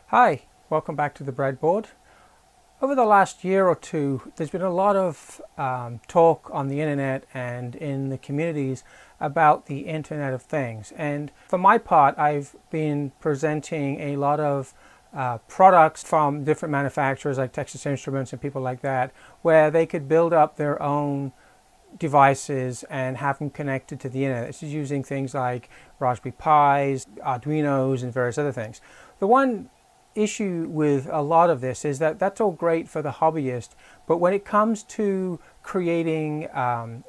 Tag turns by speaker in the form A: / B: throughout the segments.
A: Hi, welcome back to the breadboard. Over the last year or two, there's been a lot of talk on the internet and in the communities about the Internet of Things. And for my part, I've been presenting a lot of products from different manufacturers like Texas Instruments and people like that, where they could build up their own devices and have them connected to the internet. This is using things like Raspberry Pis, Arduinos, and various other things. The one issue with a lot of this is that that's all great for the hobbyist, but when it comes to creating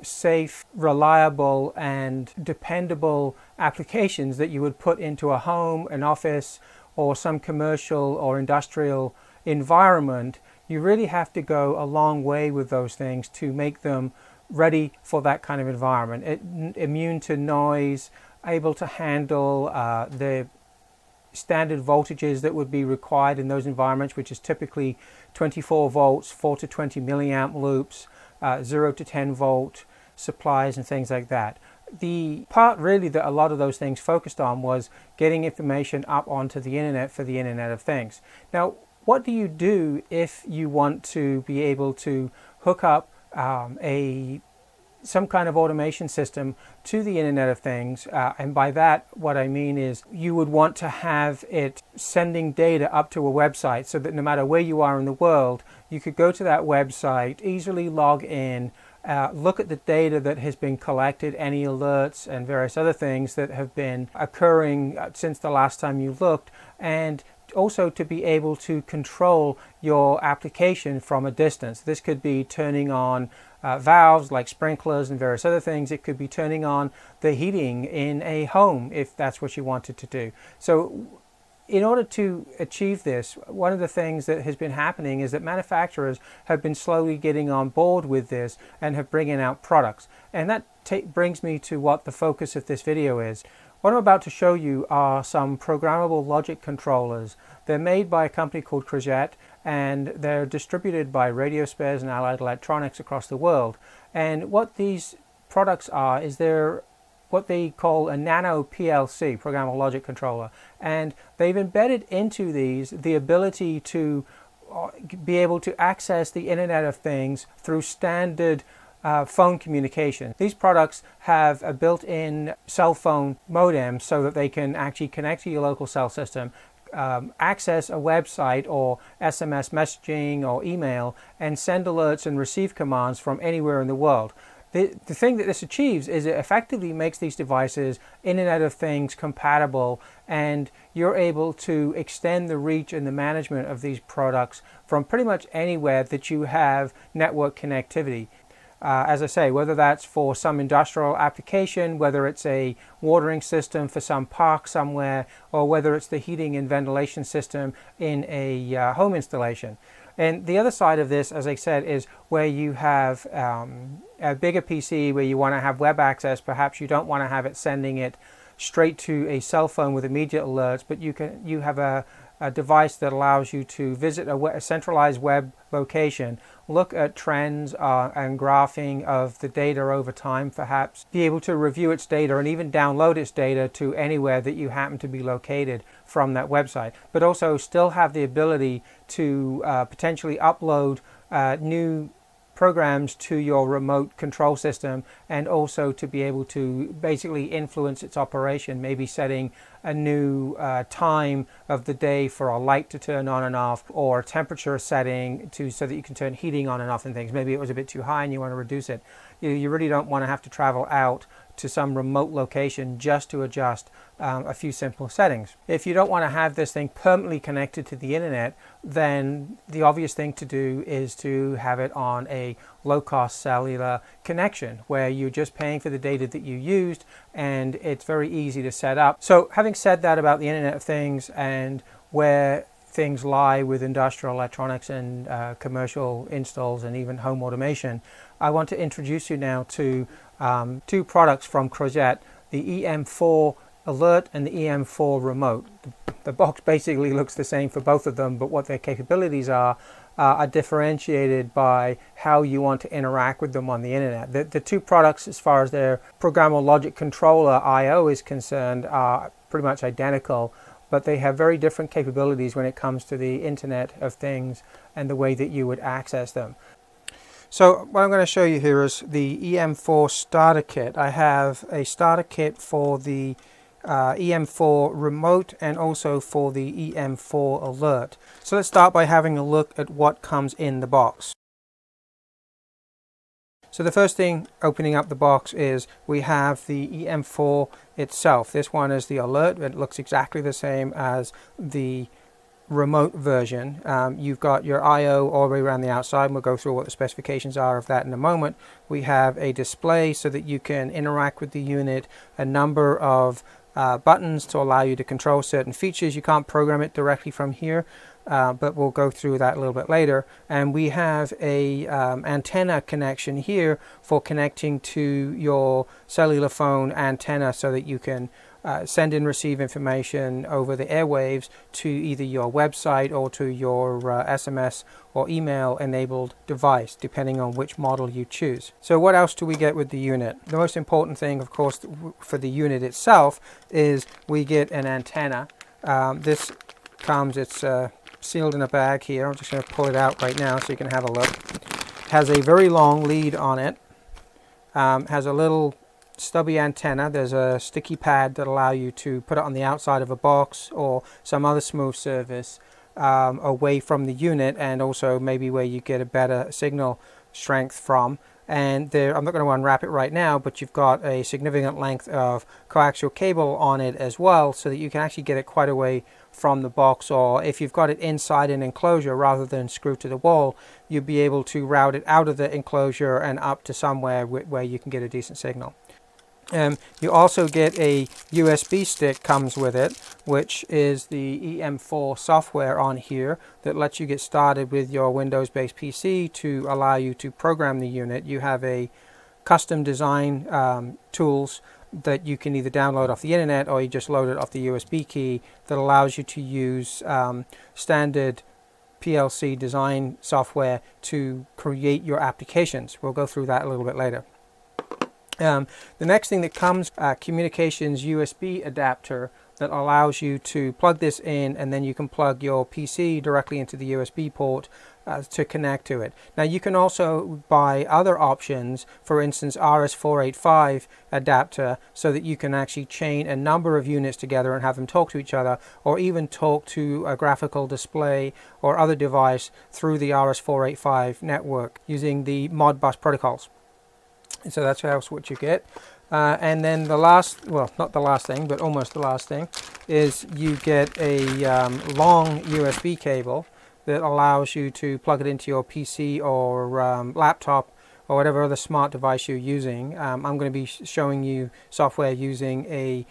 A: safe, reliable, and dependable applications that you would put into a home, an office, or some commercial or industrial environment, you really have to go a long way with those things to make them ready for that kind of environment. Immune to noise, able to handle the standard voltages that would be required in those environments, which is typically 24 volts, 4 to 20 milliamp loops, 0 to 10 volt supplies and things like that. The part really that a lot of those things focused on was getting information up onto the internet for the Internet of Things. Now, what do you do if you want to be able to hook up some kind of automation system to the Internet of Things? And by that, what I mean is you would want to have it sending data up to a website so that no matter where you are in the world, you could go to that website, easily log in, look at the data that has been collected, any alerts and various other things that have been occurring since the last time you looked, and also to be able to control your application from a distance. This could be turning on valves like sprinklers and various other things. It could be turning on the heating in a home if that's what you wanted to do. So in order to achieve this, one of the things that has been happening is that manufacturers have been slowly getting on board with this and have bringing out products. And that brings me to what the focus of this video is. What I'm about to show you are some programmable logic controllers. They're made by a company called Crouzet, and they're distributed by Radio Spares and Allied Electronics across the world. And what these products are is they're what they call a Nano PLC, programmable logic controller. And they've embedded into these the ability to be able to access the Internet of Things through standard phone communication. These products have a built-in cell phone modem so that they can actually connect to your local cell system, access a website or SMS messaging or email, and send alerts and receive commands from anywhere in the world. The thing that this achieves is it effectively makes these devices Internet of Things compatible, and you're able to extend the reach and the management of these products from pretty much anywhere that you have network connectivity. As I say, whether that's for some industrial application, whether it's a watering system for some park somewhere, or whether it's the heating and ventilation system in a home installation. And the other side of this, as I said, is where you have a bigger PC where you want to have web access. Perhaps you don't want to have it sending it straight to a cell phone with immediate alerts, but you have a device that allows you to visit a centralized web location, look at trends and graphing of the data over time, perhaps be able to review its data and even download its data to anywhere that you happen to be located from that website, but also still have the ability to potentially upload new programs to your remote control system, and also to be able to basically influence its operation, maybe setting a new time of the day for a light to turn on and off, or temperature setting so that you can turn heating on and off and things. Maybe it was a bit too high and you want to reduce it. You really don't want to have to travel out to some remote location just to adjust a few simple settings. If you don't want to have this thing permanently connected to the internet, then the obvious thing to do is to have it on a low-cost cellular connection where you're just paying for the data that you used, and it's very easy to set up. So having said that about the Internet of Things and where things lie with industrial electronics and commercial installs and even home automation, I want to introduce you now to two products from Crouzet, the em4 Alert and the em4 Remote. The box basically looks the same for both of them, but what their capabilities are differentiated by how you want to interact with them on the internet. The two products, as far as their programmable logic controller I/O is concerned, are pretty much identical. but they have very different capabilities when it comes to the Internet of Things and the way that you would access them. So what I'm going to show you here is the em4 starter kit. I have a starter kit for the em4 remote and also for the em4 alert. So let's start by having a look at what comes in the box. So the first thing opening up the box is we have the em4 itself. This one is the alert. It looks exactly the same as the remote version. You've got your I/O all the way around the outside, and we'll go through what the specifications are of that in a moment. We have a display so that you can interact with the unit, a number of buttons to allow you to control certain features. You can't program it directly from here, but we'll go through that a little bit later. And we have a antenna connection here for connecting to your cellular phone antenna so that you can send and receive information over the airwaves to either your website or to your SMS or email enabled device, depending on which model you choose. So what else do we get with the unit? The most important thing, of course, for the unit itself is we get an antenna. This comes, it's sealed in a bag here. I'm just going to pull it out right now so you can have a look. It has a very long lead on it. Has a little stubby antenna. There's a sticky pad that allow you to put it on the outside of a box or some other smooth surface away from the unit, and also maybe where you get a better signal strength from. And there, I'm not going to unwrap it right now, but you've got a significant length of coaxial cable on it as well, so that you can actually get it quite away from the box, or if you've got it inside an enclosure rather than screwed to the wall, you'll be able to route it out of the enclosure and up to somewhere where you can get a decent signal. You also get a USB stick comes with it, which is the em4 software on here that lets you get started with your Windows-based PC to allow you to program the unit. You have a custom design tools that you can either download off the internet or you just load it off the USB key that allows you to use standard PLC design software to create your applications. We'll go through that a little bit later. The next thing that comes, communications USB adapter that allows you to plug this in, and then you can plug your PC directly into the USB port to connect to it. Now you can also buy other options, for instance RS485 adapter, so that you can actually chain a number of units together and have them talk to each other, or even talk to a graphical display or other device through the RS485 network using the Modbus protocols. So that's what you get. And then the last, well, not the last thing, but almost the last thing, is you get a long USB cable that allows you to plug it into your PC or laptop or whatever other smart device you're using. I'm going to be showing you software using a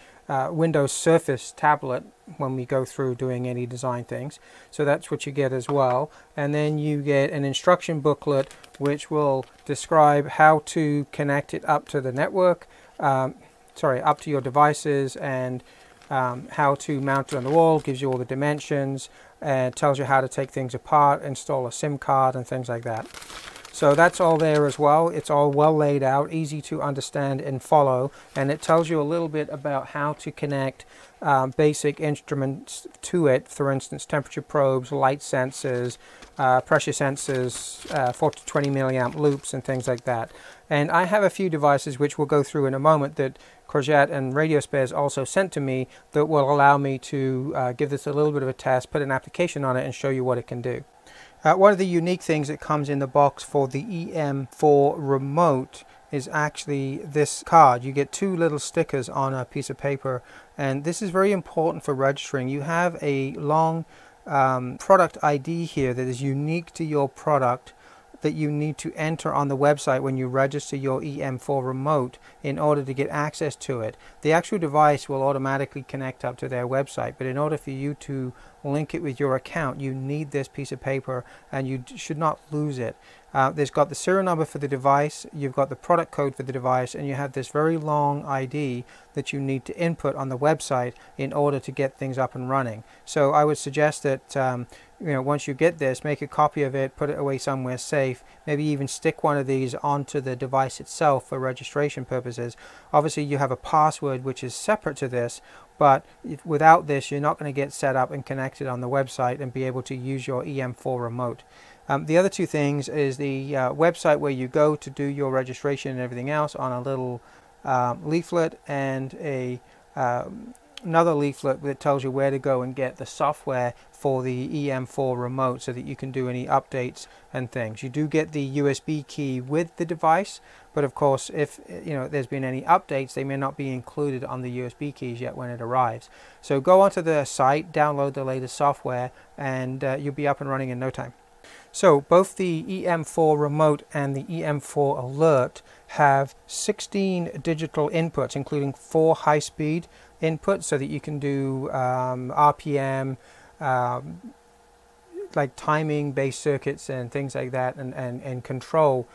A: Windows Surface tablet when we go through doing any design things. So that's what you get as well. And then you get an instruction booklet which will describe how to connect it up to the network, up to your devices, and how to mount it on the wall. Gives you all the dimensions and tells you how to take things apart, install a SIM card and things like that. So that's all there as well. It's all well laid out, easy to understand and follow, and it tells you a little bit about how to connect basic instruments to it. For instance, temperature probes, light sensors, pressure sensors, 4 to 20 milliamp loops and things like that. And I have a few devices which we'll go through in a moment that Crouzet and Radio Spares also sent to me that will allow me to give this a little bit of a test, put an application on it and show you what it can do. One of the unique things that comes in the box for the em4 remote is actually this card. You get two little stickers on a piece of paper, and this is very important for registering. You have a long product ID here that is unique to your product that you need to enter on the website when you register your em4 remote in order to get access to it. The actual device will automatically connect up to their website, but in order for you to link it with your account, you need this piece of paper, and you should not lose it. There's got the serial number for the device, you've got the product code for the device, and you have this very long ID that you need to input on the website in order to get things up and running. So I would suggest that once you get this, make a copy of it, put it away somewhere safe, maybe even stick one of these onto the device itself for registration purposes. Obviously you have a password which is separate to this, but without this you're not going to get set up and connected on the website and be able to use your em4 remote. The other two things is the website where you go to do your registration and everything else on a little leaflet, and another leaflet that tells you where to go and get the software for the em4 remote so that you can do any updates and things. You do get the USB key with the device, but of course if there's been any updates, they may not be included on the USB keys yet when it arrives. So go onto the site, download the latest software, and you'll be up and running in no time. So both the em4 remote and the em4 alert have 16 digital inputs, including 4 high-speed inputs, so that you can do RPM, like timing based circuits and things like that, and control,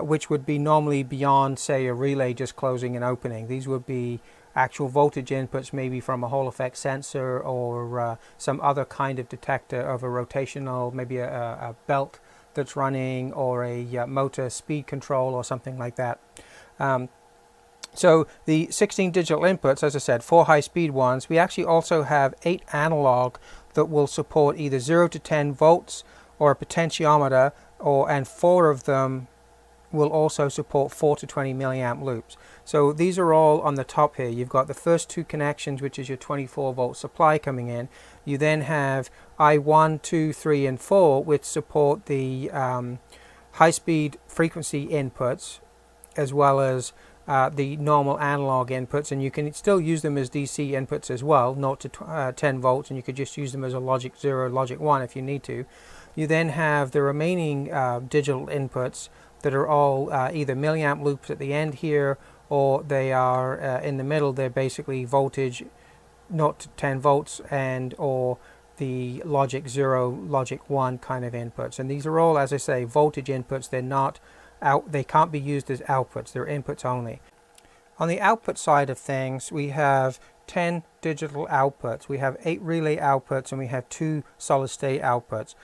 A: which would be normally beyond, say, a relay just closing and opening. These would be actual voltage inputs, maybe from a Hall effect sensor or some other kind of detector of a rotational, maybe a belt that's running, or a motor speed control or something like that. So the 16 digital inputs, as I said, 4 high-speed ones. We actually also have 8 analog that will support either 0 to 10 volts or a potentiometer, and 4 of them will also support 4 to 20 milliamp loops. So these are all on the top here. You've got the first 2 connections, which is your 24 volt supply coming in. You then have I1, 2, 3, and 4, which support the high-speed frequency inputs, as well as the normal analog inputs, and you can still use them as DC inputs as well, 0 to 10 volts, and you could just use them as a logic 0, logic 1 if you need to. You then have the remaining digital inputs that are all either milliamp loops at the end here, or they are in the middle. They're basically voltage 0 to 10 volts and or the logic 0, logic 1 kind of inputs. And these are all, as I say, voltage inputs. They're not out, they can't be used as outputs. They're inputs only. On the output side of things, we have 10 digital outputs. We have 8 relay outputs, and we have 2 solid state outputs.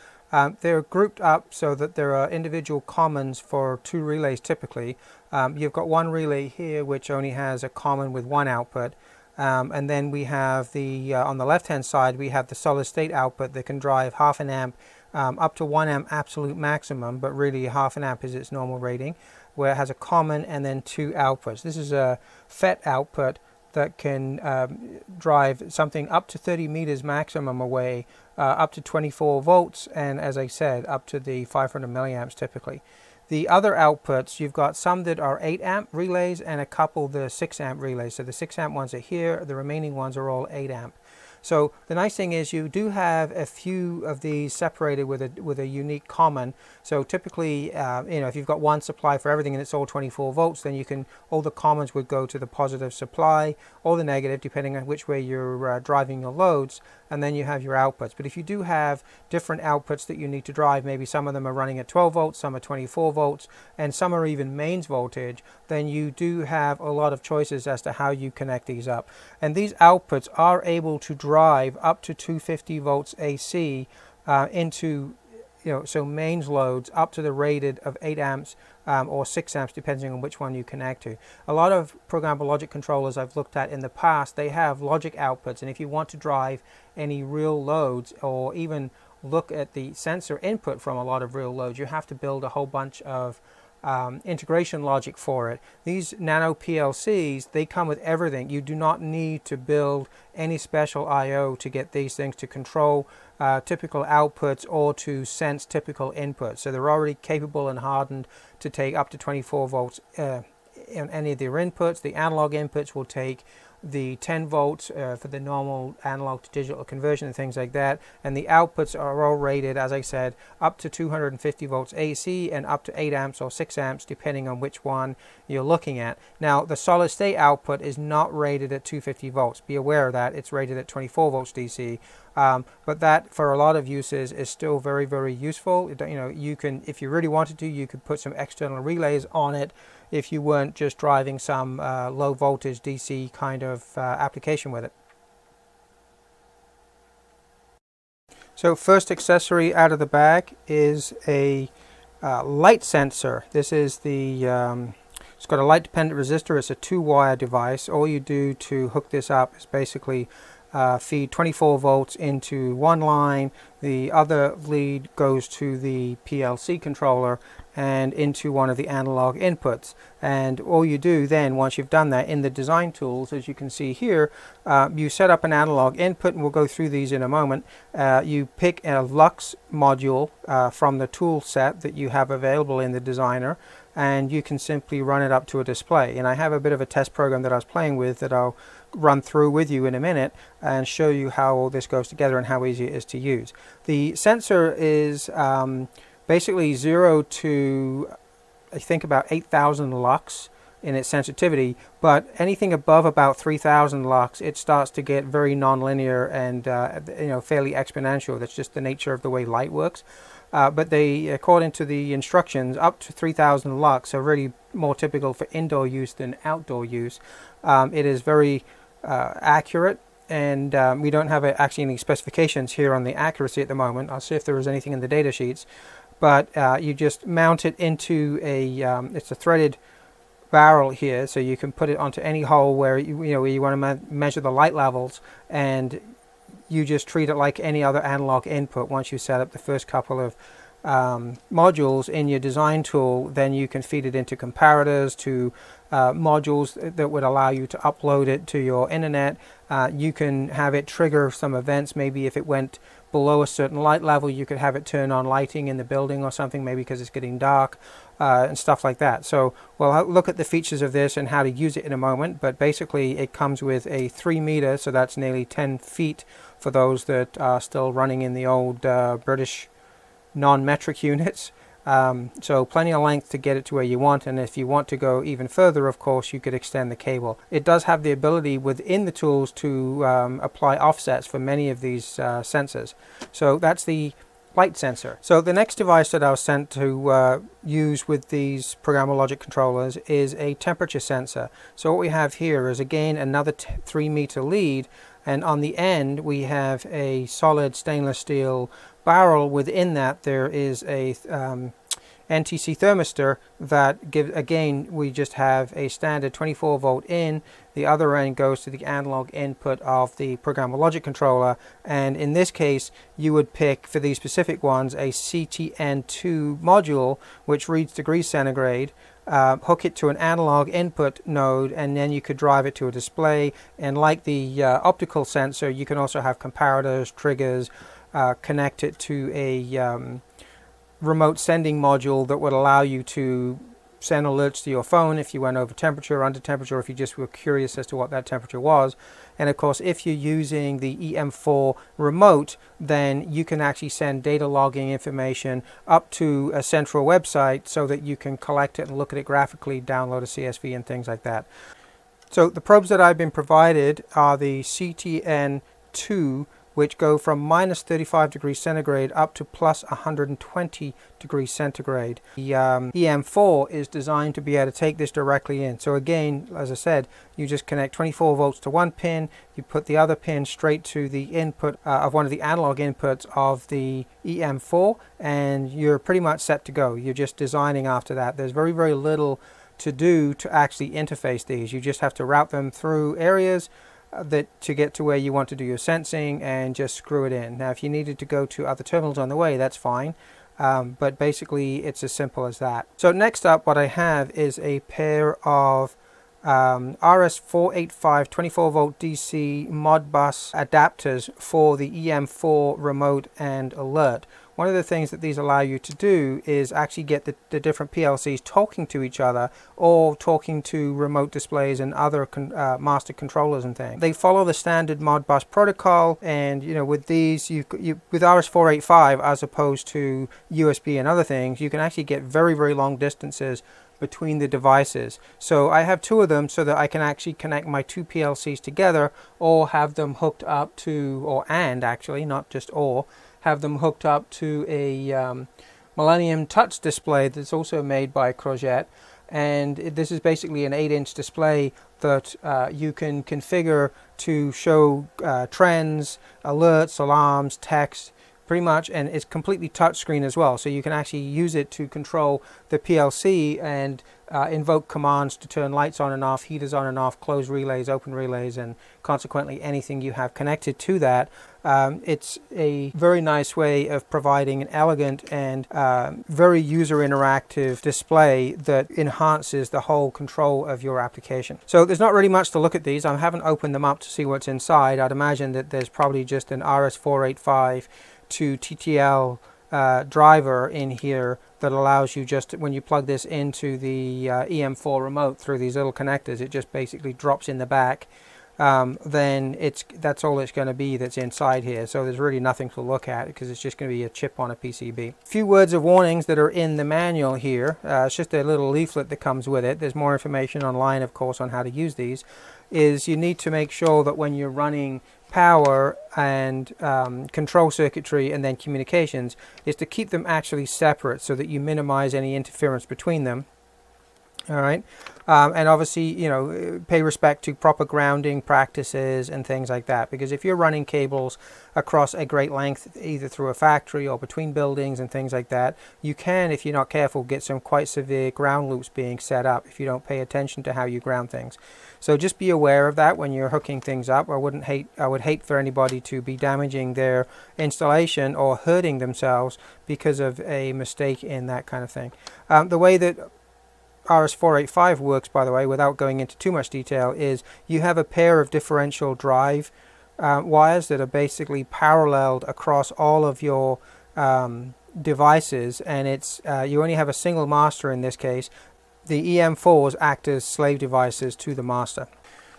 A: They're grouped up so that there are individual commons for 2 relays typically. You've got one relay here which only has a common with 1 output, and then we have the on the left hand side we have the solid state output that can drive half an amp up to 1 amp absolute maximum, but really half an amp is its normal rating, where it has a common and then 2 outputs. This is a FET output that can drive something up to 30 meters maximum away, up to 24 volts, and as I said, up to the 500 milliamps typically. The other outputs, you've got some that are 8 amp relays and a couple that are 6 amp relays. So the 6 amp ones are here, the remaining ones are all 8 amp. So the nice thing is you do have a few of these separated with a unique common. So typically, if you've got one supply for everything and it's all 24 volts, then all the commons would go to the positive supply or the negative, depending on which way you're driving your loads, and then you have your outputs. But if you do have different outputs that you need to drive, maybe some of them are running at 12 volts, some are 24 volts, and some are even mains voltage, then you do have a lot of choices as to how you connect these up. And these outputs are able to drive up to 250 volts AC into, so mains loads up to the rated of 8 amps or 6 amps, depending on which one you connect to. A lot of programmable logic controllers I've looked at in the past, they have logic outputs, and if you want to drive any real loads or even look at the sensor input from a lot of real loads, you have to build a whole bunch of integration logic for it. These Nano PLCs, they come with everything. You do not need to build any special I/O to get these things to control typical outputs or to sense typical inputs. So they're already capable and hardened to take up to 24 volts in any of their inputs. The analog inputs will take the 10 volts for the normal analog to digital conversion and things like that, and the outputs are all rated, as I said, up to 250 volts AC and up to 8 amps or 6 amps, depending on which one you're looking at. Now the solid state output is not rated at 250 volts. Be aware of that. It's rated at 24 volts DC, but that for a lot of uses is still very, very useful. You can, if you really wanted to, you could put some external relays on it if you weren't just driving some low voltage DC kind of application with it. So first accessory out of the bag is a light sensor. This is the it's got a light dependent resistor. It's a 2-wire device. All you do to hook this up is basically feed 24 volts into one line, the other lead goes to the PLC controller and into one of the analog inputs. And all you do then, once you've done that in the design tools, as you can see here, you set up an analog input, and we'll go through these in a moment. You pick a Lux module from the tool set that you have available in the designer, and you can simply run it up to a display. And I have a bit of a test program that I was playing with that I'll run through with you in a minute and show you how all this goes together and how easy it is to use. The sensor is basically 0 to I think about 8,000 lux in its sensitivity, but anything above about 3,000 lux, it starts to get very nonlinear and fairly exponential. That's just the nature of the way light works. But they, according to the instructions, up to 3,000 lux are really more typical for indoor use than outdoor use. It is very accurate, and we don't have actually any specifications here on the accuracy at the moment. I'll see if there is anything in the data sheets. But you just mount it into it's a threaded barrel here, so you can put it onto any hole where where you want to measure the light levels, and you just treat it like any other analog input. Once you set up the first couple of modules in your design tool, then you can feed it into comparators, to modules that would allow you to upload it to your internet. You can have it trigger some events. Maybe if it went below a certain light level, you could have it turn on lighting in the building or something, maybe because it's getting dark, and stuff like that. So we'll look at the features of this and how to use it in a moment, but basically it comes with a 3 meter, so that's nearly 10 feet for those that are still running in the old British non-metric units. So plenty of length to get it to where you want, and if you want to go even further, of course, you could extend the cable. It does have the ability within the tools to apply offsets for many of these sensors. So that's the light sensor. So the next device that I was sent to use with these programmable logic controllers is a temperature sensor. So what we have here is again another 3 meter lead, and on the end we have a solid stainless steel barrel. Within that there is a NTC thermistor that gives, again, we just have a standard 24 volt in. The other end goes to the analog input of the programmable logic controller, and in this case you would pick, for these specific ones, a CTN2 module which reads degrees centigrade. Hook it to an analog input node, and then you could drive it to a display. And like the optical sensor, you can also have comparators, triggers, connect it to a remote sending module that would allow you to send alerts to your phone if you went over temperature, under temperature, or if you just were curious as to what that temperature was. And of course, if you're using the em4 remote, then you can actually send data logging information up to a central website so that you can collect it and look at it graphically, download a CSV and things like that. So the probes that I've been provided are the CTN2, which go from minus 35 degrees centigrade up to plus 120 degrees centigrade. The em4 is designed to be able to take this directly in. So again, as I said, you just connect 24 volts to one pin, you put the other pin straight to the input of one of the analog inputs of the em4, and you're pretty much set to go. You're just designing after that. There's very, very little to do to actually interface these. You just have to route them through areas to get to where you want to do your sensing, and just screw it in. Now if you needed to go to other terminals on the way, that's fine, but basically it's as simple as that. So next up, what I have is a pair of RS485 24 volt DC Modbus adapters for the em4 remote and alert. One of the things that these allow you to do is actually get the different PLCs talking to each other, or talking to remote displays and other master controllers and things. They follow the standard Modbus protocol, and with these, with RS485, as opposed to USB and other things, you can actually get very, very long distances between the devices. So I have two of them so that I can actually connect my two PLCs together, or have them hooked up to, actually, not just have them hooked up to a Millennium touch display that's also made by Crouzet. And this is basically an 8-inch display that you can configure to show trends, alerts, alarms, text, pretty much, and it's completely touchscreen as well, so you can actually use it to control the PLC and invoke commands to turn lights on and off, heaters on and off, close relays, open relays, and consequently anything you have connected to that. It's a very nice way of providing an elegant and very user interactive display that enhances the whole control of your application. So there's not really much to look at these. I haven't opened them up to see what's inside. I'd imagine that there's probably just an RS485 to TTL driver in here that allows you, just when you plug this into the em4 remote through these little connectors, it just basically drops in the back. Then that's all it's going to be that's inside here. So there's really nothing to look at because it's just going to be a chip on a PCB. A few words of warnings that are in the manual here. It's just a little leaflet that comes with it. There's more information online, of course, on how to use these. Is you need to make sure that when you're running power and control circuitry and then communications, is to keep them actually separate so that you minimize any interference between them. All right, and obviously, you know, pay respect to proper grounding practices and things like that, because if you're running cables across a great length, either through a factory or between buildings and things like that, you can, if you're not careful, get some quite severe ground loops being set up if you don't pay attention to how you ground things. So just be aware of that when you're hooking things up. I would hate for anybody to be damaging their installation or hurting themselves because of a mistake in that kind of thing. The way that RS485 works, by the way, without going into too much detail, is you have a pair of differential drive wires that are basically paralleled across all of your devices, and it's you only have a single master in this case. The em4s act as slave devices to the master.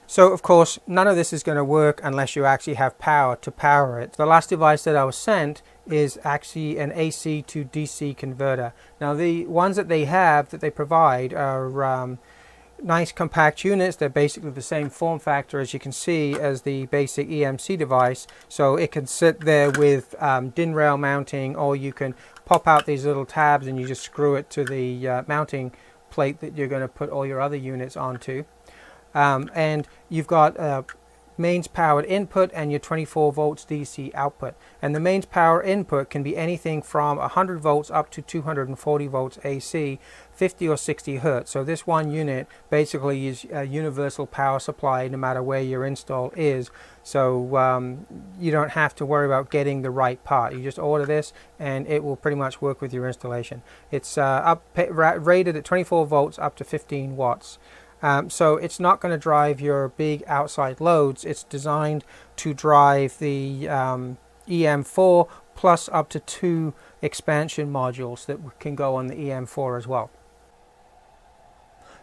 A: So of course none of this is going to work unless you actually have power to power it. The last device that I was sent is actually an AC to DC converter. Now the ones that they provide are nice compact units. They're basically the same form factor, as you can see, as the basic EMC device, so it can sit there with DIN rail mounting, or you can pop out these little tabs and you just screw it to the mounting plate that you're going to put all your other units onto. And you've got mains powered input and your 24 volts DC output, and the mains power input can be anything from 100 volts up to 240 volts AC, 50 or 60 hertz. So this one unit basically is a universal power supply no matter where your install is, so you don't have to worry about getting the right part. You just order this and it will pretty much work with your installation. It's rated at 24 volts up to 15 watts. So it's not going to drive your big outside loads. It's designed to drive the em4 plus up to 2 expansion modules that can go on the em4 as well.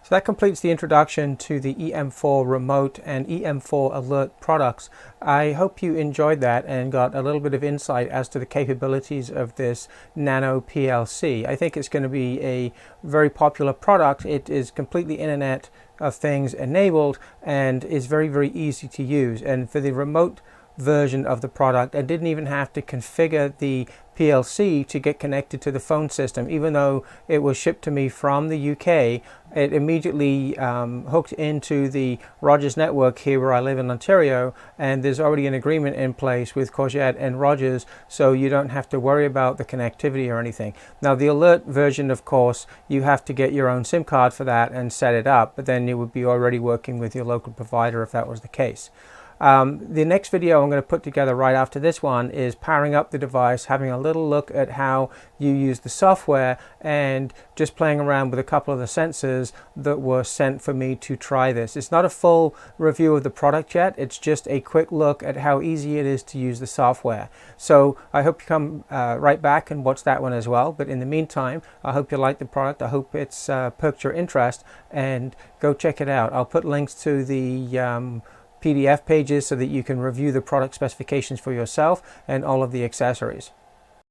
A: So that completes the introduction to the em4 remote and em4 alert products. I hope you enjoyed that and got a little bit of insight as to the capabilities of this Nano PLC. I think it's going to be a very popular product. It is completely Internet of Things enabled and is very, very easy to use. And for the remote version of the product, I didn't even have to configure the PLC to get connected to the phone system. Even though it was shipped to me from the UK, it immediately hooked into the Rogers network here where I live in Ontario, and there's already an agreement in place with Crouzet and Rogers, so you don't have to worry about the connectivity or anything. Now the alert version, of course, you have to get your own SIM card for that and set it up, but then it would be already working with your local provider if that was the case. The next video I'm going to put together right after this one is powering up the device, having a little look at how you use the software, and just playing around with a couple of the sensors that were sent for me to try this. It's not a full review of the product yet, it's just a quick look at how easy it is to use the software. So I hope you come right back and watch that one as well, but in the meantime I hope you like the product. I hope it's perked your interest, and go check it out. I'll put links to the PDF pages so that you can review the product specifications for yourself and all of the accessories.